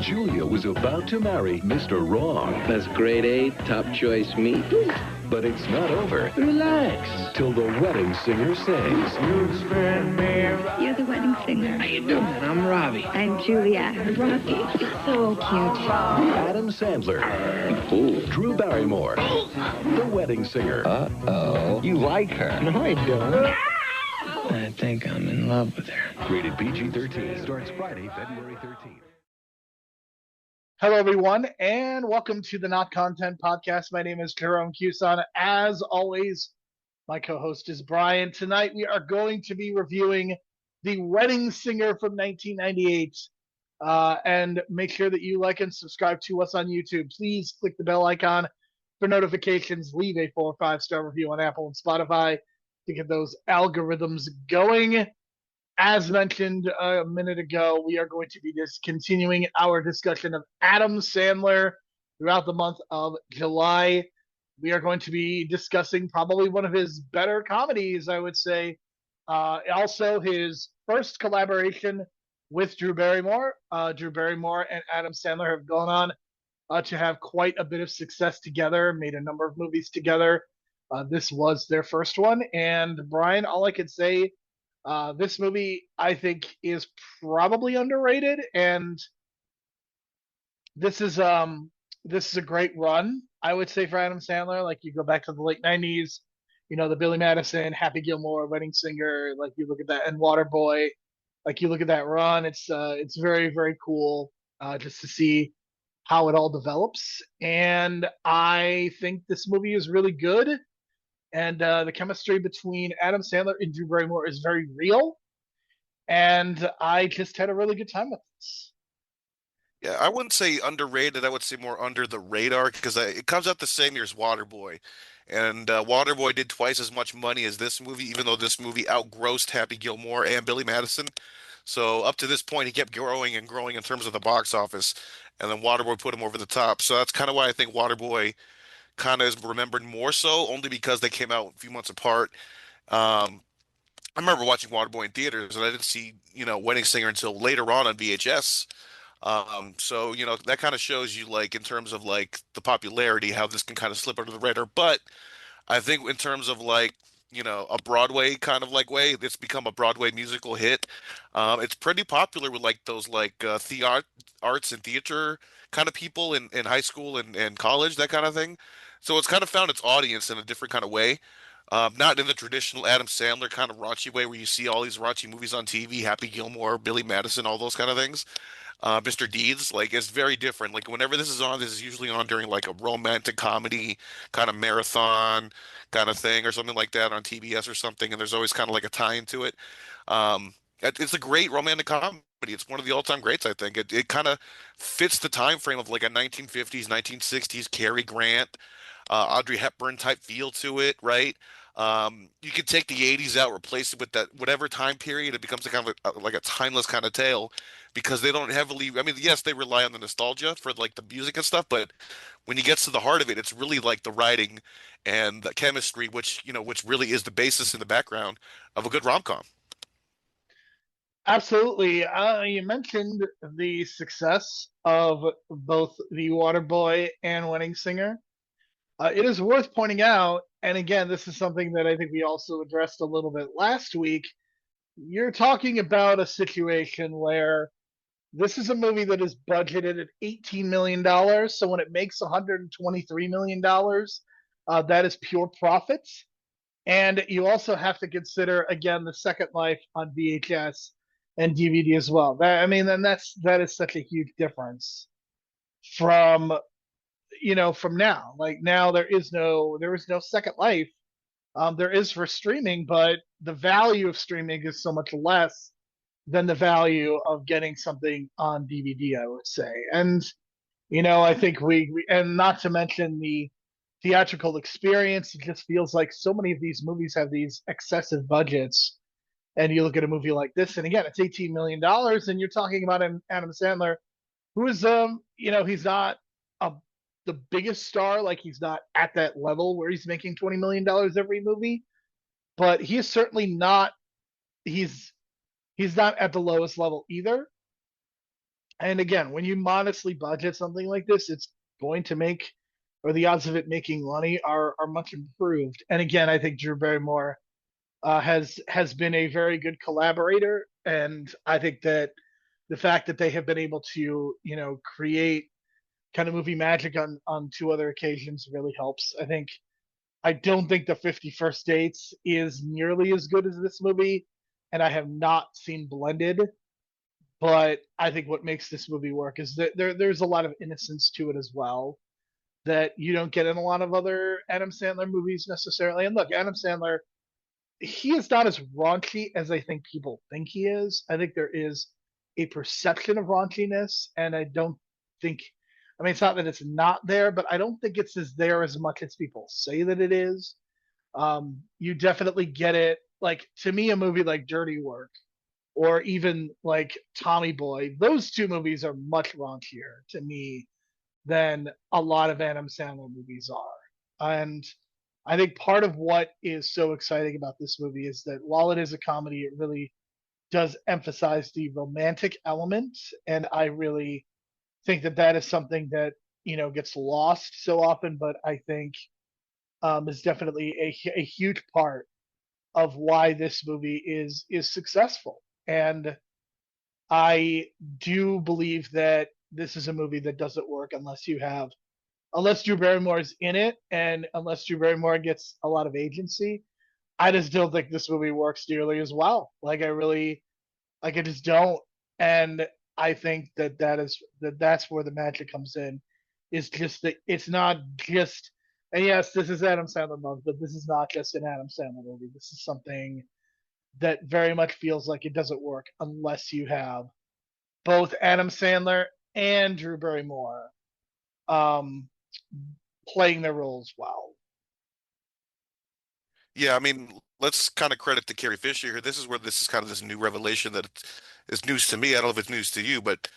Julia was about to marry Mr. Wrong. That's grade A, top choice meat. But it's not over. Relax. Till the wedding singer sings. You're the wedding singer. How you doing? I'm Robbie. I'm Julia. Robbie, you're so cute. Adam Sandler. Fool. Drew Barrymore. The wedding singer. Uh-oh. You like her? No, I don't. I think I'm in love with her. Rated PG-13. Starts Friday, February 13th. Hello, everyone, and welcome to the Not Content Podcast. My name is Jerome. As always, my co-host is Brian. Tonight, we are going to be reviewing The Wedding Singer from 1998. And make sure that you like and subscribe to us on YouTube. Please click the bell icon for notifications. Leave a 4 or 5-star review on Apple and Spotify to get those algorithms going. As mentioned a minute ago, we are going to be continuing our discussion of Adam Sandler throughout the month of July. We are going to be discussing probably one of his better comedies, I would say. Also, his first collaboration with Drew Barrymore. Drew Barrymore and Adam Sandler have gone on to have quite a bit of success together, made a number of movies together. This was their first one. And Brian, all I could say, this movie, I think, is probably underrated, and this is a great run, I would say, for Adam Sandler. Like, you go back to the late 90s, the Billy Madison, Happy Gilmore, Wedding Singer, like, you look at that, and Waterboy, like, you look at that run, it's very, very cool just to see how it all develops, and I think this movie is really good. And the chemistry between Adam Sandler and Drew Barrymore is very real. And I just had a really good time with this. Yeah, I wouldn't say underrated. I would say more under the radar because it comes out the same year as Waterboy. And Waterboy did twice as much money as this movie, even though this movie outgrossed Happy Gilmore and Billy Madison. So up to this point, he kept growing and growing in terms of the box office. And then Waterboy put him over the top. So that's kind of why I think Waterboy kind of is remembered more so, only because they came out a few months apart. I remember watching Waterboy in theaters, and I didn't see, Wedding Singer until later on VHS. So, that kind of shows you, like, in terms of, like, the popularity, how this can kind of slip under the radar. But I think in terms of, like, a Broadway kind of, like, way, it's become a Broadway musical hit. It's pretty popular with, like, those, like, arts and theater kind of people in high school and college, that kind of thing. So it's kind of found its audience in a different kind of way. Not in the traditional Adam Sandler kind of raunchy way where you see all these raunchy movies on TV, Happy Gilmore, Billy Madison, all those kind of things. Mr. Deeds, like, it's very different. Like, whenever this is on, this is usually on during like a romantic comedy kind of marathon kind of thing or something like that on TBS or something. And there's always kind of like a tie into it. It's a great romantic comedy. It's one of the all-time greats, I think. It kind of fits the time frame of like a 1950s, 1960s Cary Grant, Audrey Hepburn type feel to it, right? You could take the 80s out, replace it with that whatever time period, it becomes a kind of like a timeless kind of tale because they don't heavily, I mean, yes, they rely on the nostalgia for like the music and stuff, but when he gets to the heart of it, it's really like the writing and the chemistry, which really is the basis in the background of a good rom-com. Absolutely. You mentioned the success of both The Waterboy and Wedding Singer. It is worth pointing out, and again, this is something that I think we also addressed a little bit last week. You're talking about a situation where this is a movie that is budgeted at $18 million. So when it makes $123 million, that is pure profits. And you also have to consider, again, the second life on VHS and DVD as well. That is such a huge difference from from now. Like, now there is no second life. There is for streaming, but the value of streaming is so much less than the value of getting something on DVD, I would say. And I think we and not to mention the theatrical experience, it just feels like so many of these movies have these excessive budgets. And you look at a movie like this, and again, it's $18 million, and you're talking about an Adam Sandler, who is he's not the biggest star, like, he's not at that level where he's making $20 million every movie, but he is certainly not, he's not at the lowest level either. And again, when you modestly budget something like this, it's going to make, or the odds of it making money are much improved. And again, I think Drew Barrymore has been a very good collaborator, and I think that the fact that they have been able to create kind of movie magic on two other occasions really helps. I don't think the 51st Dates is nearly as good as this movie, and I have not seen Blended, but I think what makes this movie work is that there's a lot of innocence to it as well that you don't get in a lot of other Adam Sandler movies necessarily. And look, Adam Sandler, he is not as raunchy as I think people think he is. I think there is a perception of raunchiness, and I don't think, I mean, it's not that it's not there, but I don't think it's as there as much as people say that it is. You definitely get it. Like, to me, a movie like Dirty Work or even like Tommy Boy, those two movies are much raunchier to me than a lot of Adam Sandler movies are. And I think part of what is so exciting about this movie is that while it is a comedy, it really does emphasize the romantic element. And I really think that that is something that, gets lost so often, but I think is definitely a huge part of why this movie is successful. And I do believe that this is a movie that doesn't work unless Drew Barrymore is in it and unless Drew Barrymore gets a lot of agency. I just don't think this movie works nearly as well. I just don't. And I think that's where the magic comes in. Is just that it's not just, and yes, this is Adam Sandler month, but this is not just an Adam Sandler movie. This is something that very much feels like it doesn't work unless you have both Adam Sandler and Drew Barrymore um, playing their roles well. Yeah, I mean, let's kind of credit to Carrie Fisher here. This is where this is kind of this new revelation that is news to me. I don't know if it's news to you, but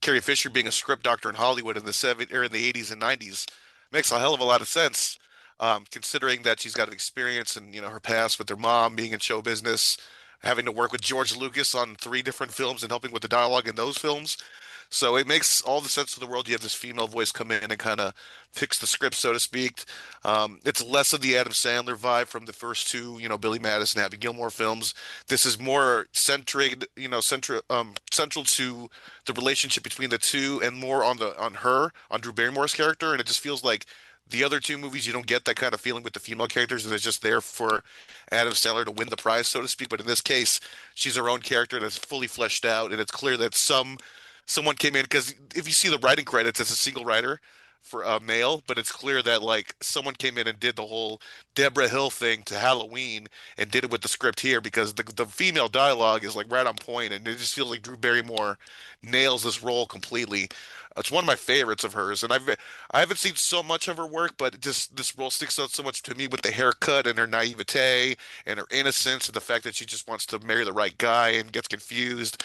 Carrie Fisher being a script doctor in Hollywood in the in the 80s and 90s makes a hell of a lot of sense, considering that she's got experience in her past with her mom being in show business, having to work with George Lucas on three different films and helping with the dialogue in those films. So it makes all the sense in the world. You have this female voice come in and kind of fix the script, so to speak. It's less of the Adam Sandler vibe from the first two, Billy Madison, Happy Gilmore films. This is more central to the relationship between the two, and more on Drew Barrymore's character. And it just feels like the other two movies, you don't get that kind of feeling with the female characters, and it's just there for Adam Sandler to win the prize, so to speak. But in this case, she's her own character that's fully fleshed out, and it's clear that someone came in, because if you see the writing credits, it's a single writer for a male, but it's clear that like someone came in and did the whole Deborah Hill thing to Halloween and did it with the script here, because the female dialogue is like right on point, and it just feels like Drew Barrymore nails this role completely. It's one of my favorites of hers, and I haven't seen so much of her work, but just this role sticks out so much to me with the haircut and her naivete and her innocence and the fact that she just wants to marry the right guy and gets confused.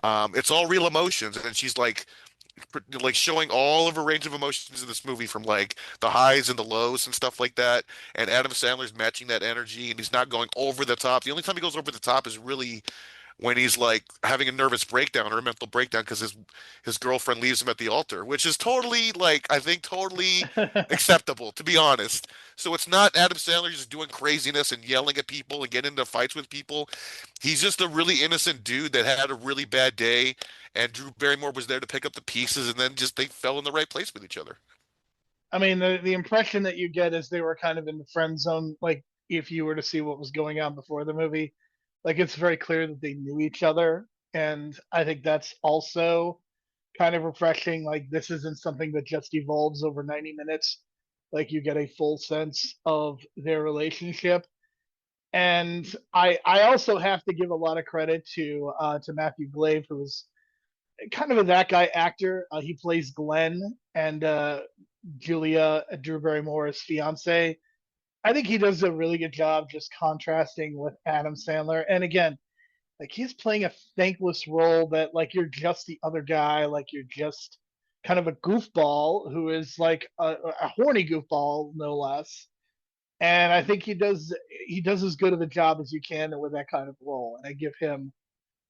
It's all real emotions, and she's like showing all of her range of emotions in this movie, from like the highs and the lows and stuff like that. And Adam Sandler's matching that energy, and he's not going over the top. The only time he goes over the top is really when he's like having a nervous breakdown or a mental breakdown because his girlfriend leaves him at the altar, which is totally like I think totally acceptable, to be honest. So it's not Adam Sandler just doing craziness and yelling at people and getting into fights with people. He's just a really innocent dude that had a really bad day, and Drew Barrymore was there to pick up the pieces, and then just they fell in the right place with each other. I mean, the impression that you get is they were kind of in the friend zone. Like, if you were to see what was going on before the movie, like it's very clear that they knew each other, and I think that's also kind of refreshing. Like, this isn't something that just evolves over 90 minutes. Like, you get a full sense of their relationship. And I also have to give a lot of credit to Matthew Glave, who is kind of a that guy actor. He plays Glenn, and Julia Drew Barrymore's fiance. I think he does a really good job just contrasting with Adam Sandler. And again, like he's playing a thankless role that like you're just the other guy, like you're just kind of a goofball who is like a horny goofball, no less. And I think he does as good of a job as you can with that kind of role. And I give him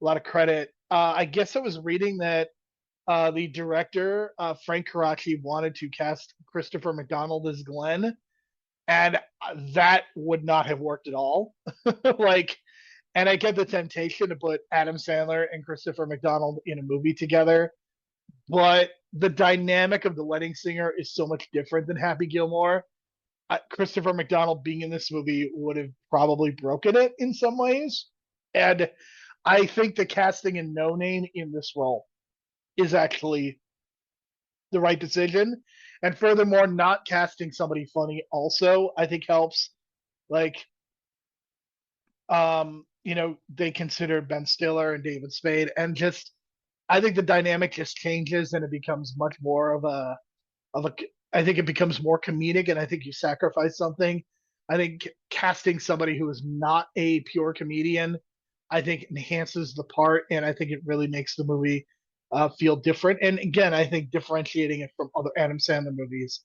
a lot of credit. I guess I was reading that the director, Frank Karachi, wanted to cast Christopher McDonald as Glenn, and that would not have worked at all. Like, and I get the temptation to put Adam Sandler and Christopher McDonald in a movie together, but the dynamic of the wedding singer is so much different than Happy Gilmore. Christopher McDonald being in this movie would have probably broken it in some ways. And I think the casting in No Name in this role is actually the right decision. And furthermore, not casting somebody funny also, I think helps. Like, they considered Ben Stiller and David Spade, and just I think the dynamic just changes and it becomes much more of a I think it becomes more comedic, and I think you sacrifice something. I think casting somebody who is not a pure comedian, I think enhances the part, and I think it really makes the movie feel different. And again, I think differentiating it from other Adam Sandler movies,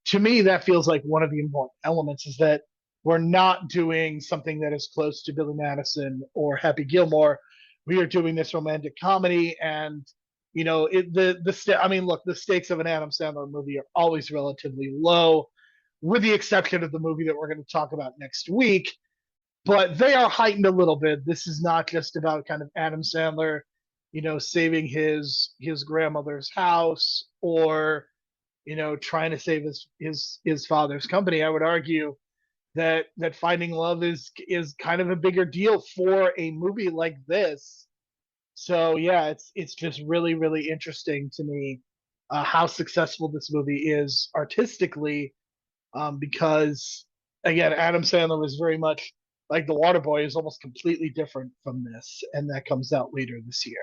to me, that feels like one of the important elements is that we're not doing something that is close to Billy Madison or Happy Gilmore. We are doing this romantic comedy, and I mean, look, the stakes of an Adam Sandler movie are always relatively low, with the exception of the movie that we're going to talk about next week. But they are heightened a little bit. This is not just about kind of Adam Sandler, saving his grandmother's house, or trying to save his father's company. I would argue that finding love is kind of a bigger deal for a movie like this. So yeah, it's just really really interesting to me how successful this movie is artistically, because again, Adam Sandler was very much like The Waterboy is almost completely different from this, and that comes out later this year.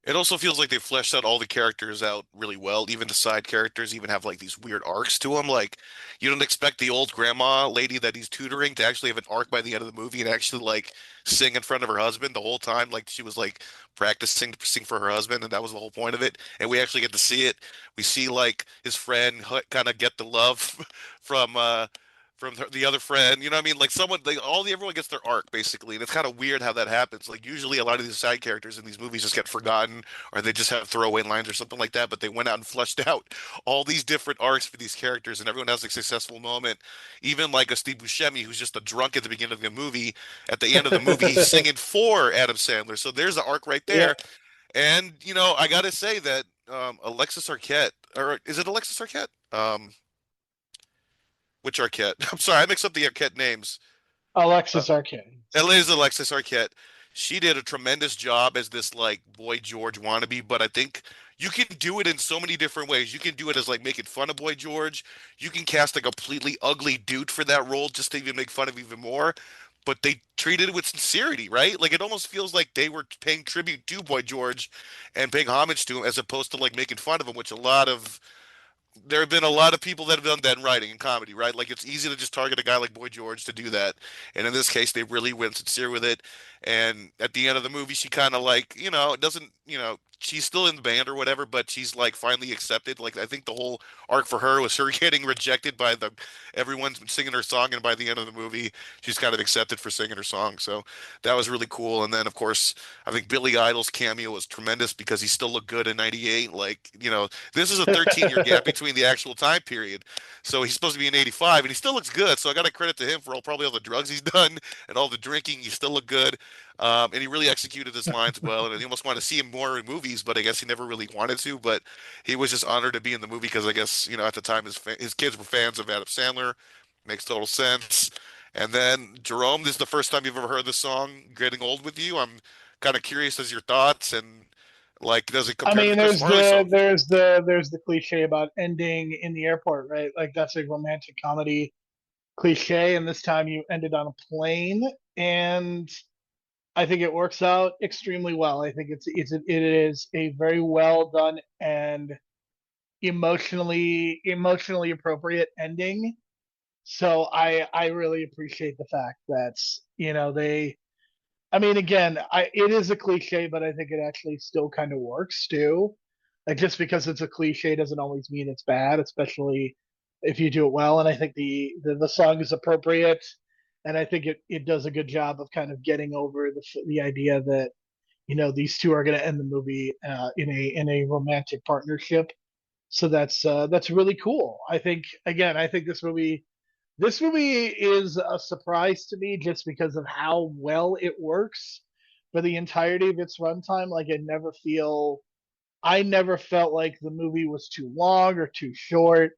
It also feels like they fleshed out all the characters out really well. Even the side characters even have like these weird arcs to them. Like you don't expect the old grandma lady that he's tutoring to actually have an arc by the end of the movie and actually like sing in front of her husband the whole time. Like she was like practicing to sing for her husband, and that was the whole point of it. And we actually get to see it. We see like his friend kind of get the love from the other friend. You know what I mean? Like someone, like everyone gets their arc basically, and it's kind of weird how that happens. Like usually a lot of these side characters in these movies just get forgotten, or they just have throwaway lines or something like that. But they went out and fleshed out all these different arcs for these characters, and everyone has a successful moment. Even like a Steve Buscemi, who's just a drunk at the beginning of the movie. At the end of the movie, he's singing for Adam Sandler. So there's the arc right Yeah. there. And I gotta say that Alexis Arquette, or is it Alexis Arquette? Which Arquette? I'm sorry, I mix up the Arquette names. Uh, Alexis Arquette. It is Alexis Arquette. She did a tremendous job as this like Boy George wannabe, but I think you can do it in so many different ways. You can do it as like making fun of Boy George. You can cast a completely ugly dude for that role just to even make fun of even more. But they treated it with sincerity, right? Like it almost feels like they were paying tribute to Boy George and paying homage to him as opposed to like making fun of him, which a lot of there have been a lot of people that have done that in writing and comedy, right? Like it's easy to just target a guy like Boy George to do that. And in this case, they really went sincere with it. And at the end of the movie, she kind of like, it doesn't, she's still in the band or whatever, but she's like finally accepted. Like I think the whole arc for her was her getting rejected by the everyone's been singing her song, and by the end of the movie, she's kind of accepted for singing her song. So that was really cool. And then of course, I think Billy Idol's cameo was tremendous because he still looked good in '98. Like, this is a 13-year gap between the actual time period. So he's supposed to be in '85 and he still looks good. So I got to credit to him for probably all the drugs he's done and all the drinking. He still looked good. And he really executed his lines well. And he almost wanted to see him more in movies, but I guess he never really wanted to. But he was just honored to be in the movie because I guess, at the time his kids were fans of Adam Sandler. Makes total sense. And then Jerome, this is the first time you've ever heard the song "Getting Old with You." I'm kind of curious as your thoughts, and like, does it I compare to mean, the Chris there's Farley the song? there's the there's the cliche about ending in the airport, right? Like that's a romantic comedy cliche, and this time you ended on a plane, and I think it works out extremely well. I think it is a very well done and emotionally appropriate ending. So I really appreciate the fact that they. I mean, again, it is a cliche, but I think it actually still kind of works too. Like just because it's a cliche doesn't always mean it's bad, especially if you do it well. And I think the song is appropriate, and I think it does a good job of kind of getting over the idea that these two are going to end the movie in a romantic partnership. So that's really cool. I think this movie is a surprise to me just because of how well it works for the entirety of its runtime. Like I never felt like the movie was too long or too short.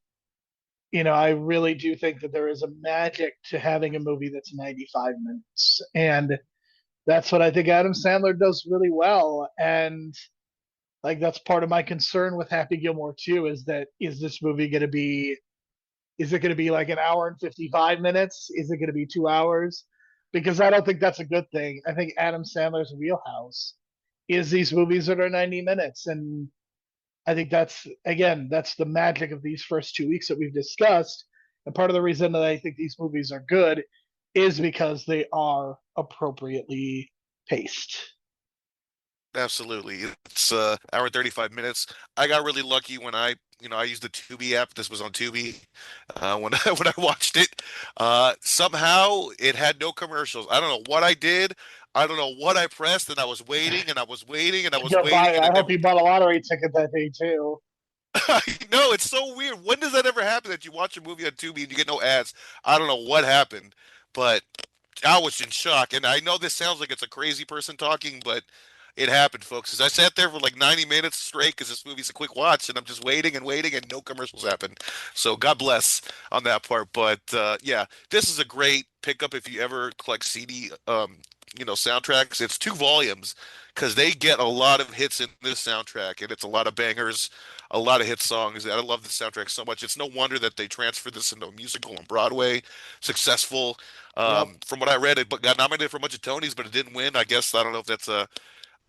I really do think that there is a magic to having a movie that's 95 minutes. And that's what I think Adam Sandler does really well. And like that's part of my concern with Happy Gilmore 2 is this movie going to be is it going to be like an hour and 55 minutes? Is it going to be 2 hours? Because I don't think that's a good thing. I think Adam Sandler's wheelhouse is these movies that are 90 minutes. And I think that's the magic of these first 2 weeks that we've discussed. And part of the reason that I think these movies are good is because they are appropriately paced. Absolutely. It's hour and 35 minutes. I got really lucky when I used the Tubi app. This was on Tubi when when I watched it. Somehow it had no commercials. I don't know what I did. I don't know what I pressed, and I was waiting and I was waiting and I was waiting and I it hope never. you bought a lottery ticket that day too. No, it's so weird. When does that ever happen that you watch a movie on Tubi and you get no ads? I don't know what happened, but I was in shock. And I know this sounds like it's a crazy person talking, but it happened, folks. As I sat there for like 90 minutes straight because this movie's a quick watch, and I'm just waiting and waiting, and no commercials happen. So God bless on that part. But yeah, this is a great pickup if you ever collect CD, soundtracks. It's 2 volumes because they get a lot of hits in this soundtrack, and it's a lot of bangers, a lot of hit songs. I love the soundtrack so much. It's no wonder that they transferred this into a musical on Broadway, successful. Yep. From what I read, it got nominated for a bunch of Tonys, but it didn't win. I guess I don't know if that's a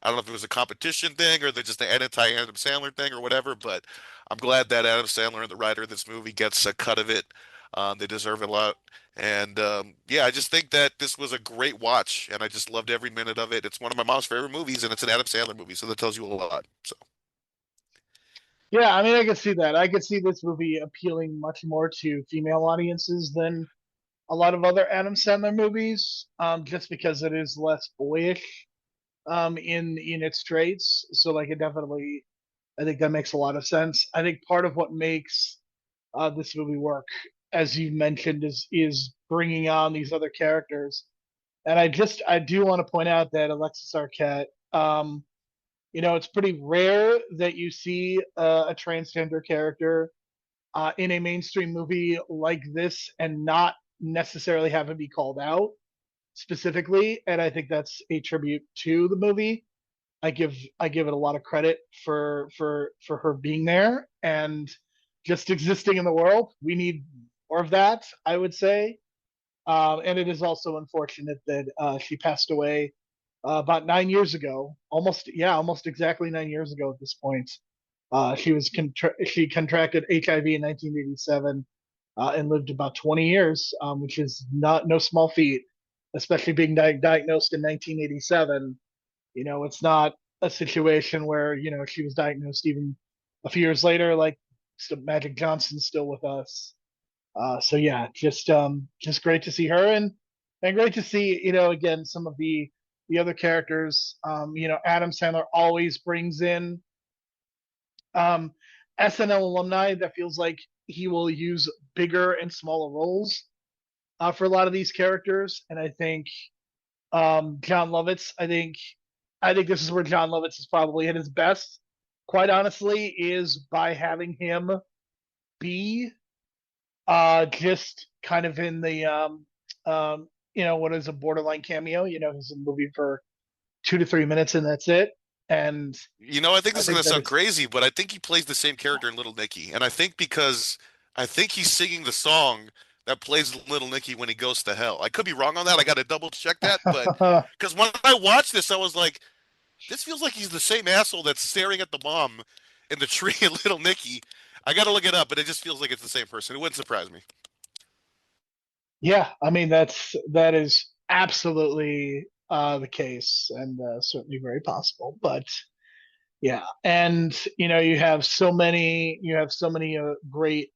I don't know if it was a competition thing or they're just an anti-Adam Sandler thing or whatever, but I'm glad that Adam Sandler and the writer of this movie gets a cut of it. They deserve it a lot. And yeah, I just think that this was a great watch, and I just loved every minute of it. It's one of my mom's favorite movies, and it's an Adam Sandler movie, so that tells you a lot. So Yeah, I mean, I could see that. I could see this movie appealing much more to female audiences than a lot of other Adam Sandler movies, just because it is less boyish in its traits. So, like, I think that makes a lot of sense. I think part of what makes this movie work, as you mentioned, is bringing on these other characters. And I do want to point out that Alexis Arquette, it's pretty rare that you see a transgender character in a mainstream movie like this and not necessarily have him be called out specifically. And I think that's a tribute to the movie. I give it a lot of credit for her being there and just existing in the world. We need more of that, I would say. And it is also unfortunate that she passed away about 9 years ago, almost exactly 9 years ago at this point. She contracted HIV in 1987 and lived about 20 years, which is not no small feat, especially being diagnosed in 1987. It's not a situation where she was diagnosed even a few years later, like Magic Johnson's still with us. So yeah, just great to see her and great to see again some of the other characters. Adam Sandler always brings in um, SNL alumni that feels like he will use bigger and smaller roles for a lot of these characters, and I think John Lovitz. I think this is where John Lovitz is probably at his best. Quite honestly, is by having him be just kind of in the what is a borderline cameo. He's in the movie for 2 to 3 minutes and that's it. And I think I this is think gonna that sound is crazy, but I think he plays the same character in Little Nicky, and I think because I think he's singing the song that plays Little Nicky when he goes to hell. I could be wrong on that. I got to double check that, but because when I watched this, I was like, this feels like he's the same asshole that's staring at the mom in the tree in Little Nicky. I got to look it up, but it just feels like it's the same person. It wouldn't surprise me. yeah, I mean that is absolutely the case and certainly very possible. But yeah, and you have so many great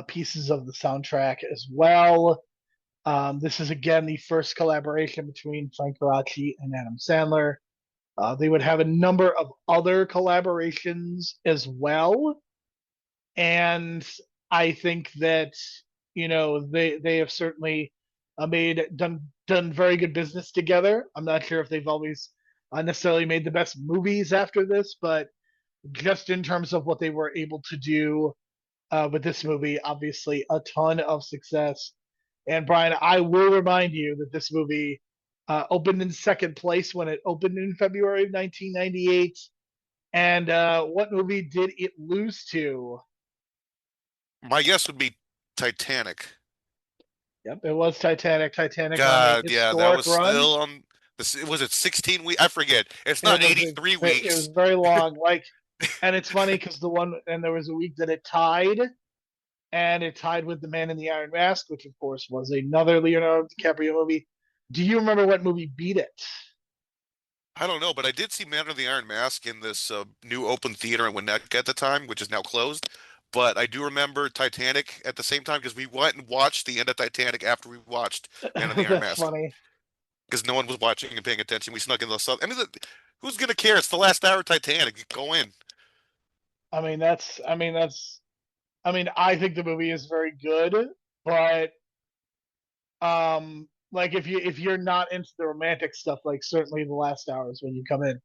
pieces of the soundtrack as well. This is again the first collaboration between Frank Garachi and Adam Sandler. They would have a number of other collaborations as well, and I think that they have certainly made done very good business together. I'm not sure if they've always necessarily made the best movies after this, but just in terms of what they were able to do with this movie, obviously a ton of success. And Brian, I will remind you that this movie opened in second place when it opened in February of 1998. And what movie did it lose to? My guess would be Titanic. Yep, it was Titanic. Titanic on a God, yeah, that historic was run. still on was it 16 weeks? I forget. It's It not was 83 it was weeks. very long. And it's funny because there was a week that it tied, and it tied with The Man in the Iron Mask, which of course was another Leonardo DiCaprio movie. Do you remember what movie beat it? I don't know, but I did see Man of the Iron Mask in this new open theater in Winnetka at the time, which is now closed. But I do remember Titanic at the same time because we went and watched the end of Titanic after we watched Man of the Iron That's Mask funny. because no one was watching and paying attention. We snuck in the sub. I mean, who's gonna care? It's the last hour of Titanic. Go in. I mean, that's. I mean, that's. I mean, I think the movie is very good, but like if you're not into the romantic stuff, like certainly the last hours when you come in.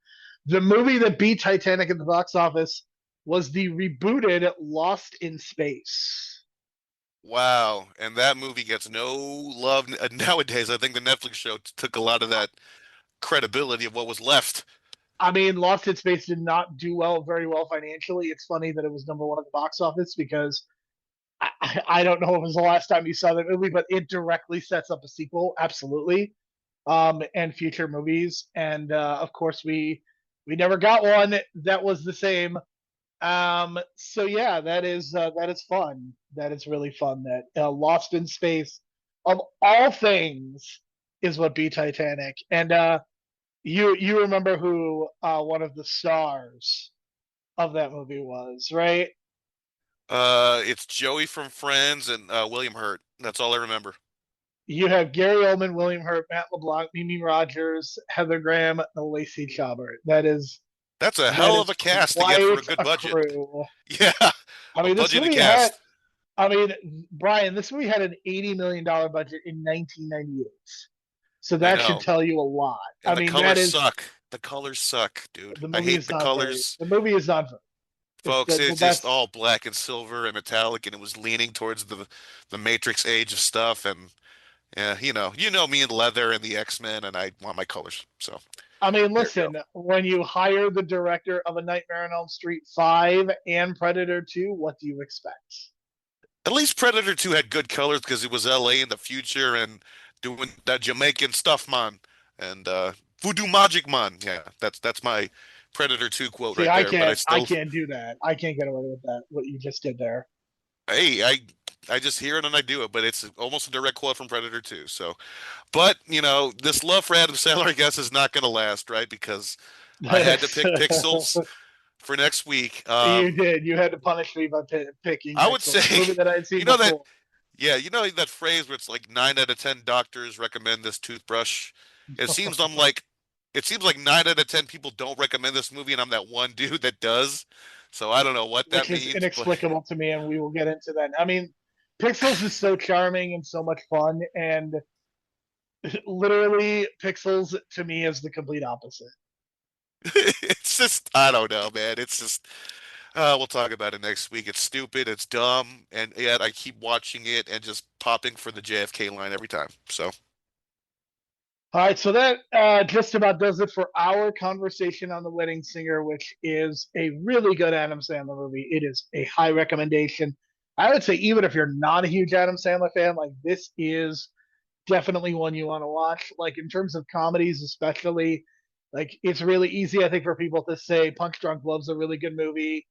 The movie that beat Titanic at the box office was the rebooted Lost in Space. Wow, and that movie gets no love nowadays. I think the Netflix show took a lot of that credibility of what was left. I mean, Lost in Space did not do very well financially. It's funny that it was number one at the box office because I don't know if it was the last time you saw that movie, but it directly sets up a sequel, absolutely, and future movies. And of course, we never got one that was the same. So yeah, that is fun. That is really fun. That Lost in Space, of all things, is what beat Titanic. And you remember who one of the stars of that movie was, right? It's Joey from Friends and William Hurt. That's all I remember. You have Gary Oldman, William Hurt, Matt LeBlanc, Mimi Rogers, Heather Graham, and Lacey Chabert. That's a That hell of is a cast to get for a quite good a budget. crew. Yeah, I a mean, this budgeted movie had. cast. I mean, Brian, this movie had an $80 million budget in 1998. So I that should know. tell you a lot. And I the mean, that colors is suck. The colors suck, dude. the I movie hate is the not very. colors. The movie is not very. It's Folks, the it's just best. all black and silver and metallic, and it was leaning towards the Matrix age of stuff. And yeah, you know me and leather and the X-Men, and I want my colors. So I mean, there you go. listen, when you hire the director of A Nightmare on Elm Street 5 and Predator 2, what do you expect? At least Predator 2 had good colors because it was LA in the future and doing that Jamaican stuff, man, and voodoo magic, man. Yeah, that's my Predator 2 quote See, right there. But I can't do that. I can't get away with that. What you just did there. hey, I just hear it and I do it, but it's almost a direct quote from Predator 2. So, but this love for Adam Sandler, I guess, is not going to last, right? Because I had to pick Pixels for next week. You did. You had to punish me by picking I would Pixels, a say, movie that I'd seen you know that, before. yeah, you know that phrase where it's like 9 out of 10 doctors recommend this toothbrush. It seems I'm like, it seems like 9 out of 10 people don't recommend this movie, and I'm that one dude that does. So I don't know what that Which is means, but inexplicable to me, and we will get into that. I mean, Pixels is so charming and so much fun, and literally, Pixels to me is the complete opposite. it's just I don't know, man. It's just we'll talk about it next week. It's stupid, it's dumb, and yet I keep watching it and just popping for the JFK line every time. So All right, so that just about does it for our conversation on The Wedding Singer, which is a really good Adam Sandler movie. It is a high recommendation. I would say even if you're not a huge Adam Sandler fan, like this is definitely one you want to watch. Like in terms of comedies, especially, like it's really easy, I think, for people to say Punch Drunk Love's a really good movie,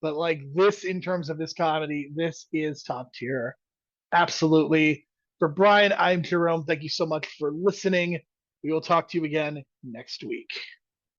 but like this, in terms of this comedy, this is top tier. Absolutely. For Brian, I'm Jerome. Thank you so much for listening. We will talk to you again next week.